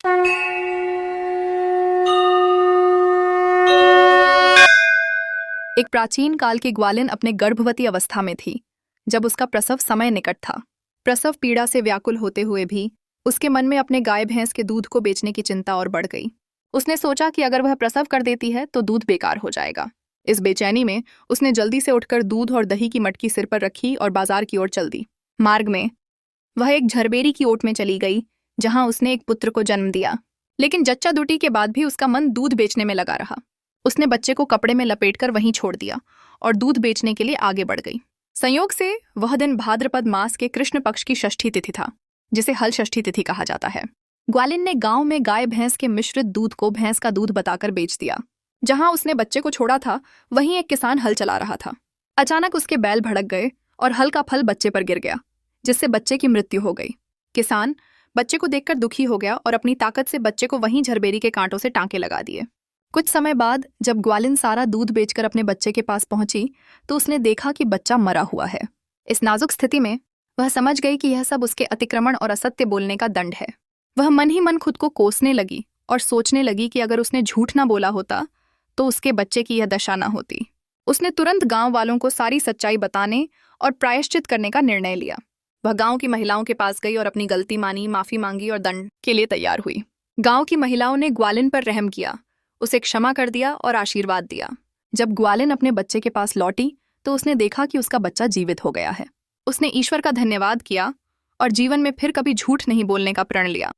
एक प्राचीन काल की ग्वालिन अपने गर्भवती अवस्था में थी जब उसका प्रसव समय निकट था। प्रसव पीड़ा से व्याकुल होते हुए भी उसके मन में अपने गाय भैंस के दूध को बेचने की चिंता और बढ़ गई। उसने सोचा कि अगर वह प्रसव कर देती है तो दूध बेकार हो जाएगा। इस बेचैनी में उसने जल्दी से उठकर दूध और दही की मटकी सिर पर रखी और बाजार की ओर चल दी। मार्ग में वह एक झरबेरी की ओट में चली गई जहां उसने एक पुत्र को जन्म दिया। लेकिन जच्चा दुटी के बाद भी उसका मन दूध बेचने में लगा रहा। उसने बच्चे को कपड़े में लपेटकर वहीं छोड़ दिया और दूध बेचने के लिए आगे बढ़ गई। संयोग से वह दिन भाद्रपद मास के कृष्ण पक्ष की षष्ठी तिथि था, जिसे हल षष्ठी तिथि कहा जाता है। ग्वालिन ने गांव में गाय भैंस के मिश्रित दूध को भैंस का दूध बताकर बेच दिया। जहां उसने बच्चे को छोड़ा था वहीं एक किसान हल चला रहा था। अचानक उसके बैल भड़क गए और हल का फल बच्चे पर गिर गया, जिससे बच्चे की मृत्यु हो गई। किसान बच्चे को देखकर दुखी हो गया और अपनी ताकत से बच्चे को वहीं झरबेरी के कांटों से टांके लगा दिए। कुछ समय बाद जब ग्वालिन सारा दूध बेचकर अपने बच्चे के पास पहुंची तो उसने देखा कि बच्चा मरा हुआ है। इस नाजुक स्थिति में वह समझ गई कि यह सब उसके अतिक्रमण और असत्य बोलने का दंड है। वह मन ही मन खुद को कोसने लगी और सोचने लगी कि अगर उसने झूठ ना बोला होता तो उसके बच्चे की यह दशा न होती। उसने तुरंत गांव वालों को सारी सच्चाई बताने और प्रायश्चित करने का निर्णय लिया। वह गांव की महिलाओं के पास गई और अपनी गलती मानी, माफी मांगी और दंड के लिए तैयार हुई। गांव की महिलाओं ने ग्वालिन पर रहम किया, उसे क्षमा कर दिया और आशीर्वाद दिया। जब ग्वालिन अपने बच्चे के पास लौटी तो उसने देखा कि उसका बच्चा जीवित हो गया है। उसने ईश्वर का धन्यवाद किया और जीवन में फिर कभी झूठ नहीं बोलने का प्रण लिया।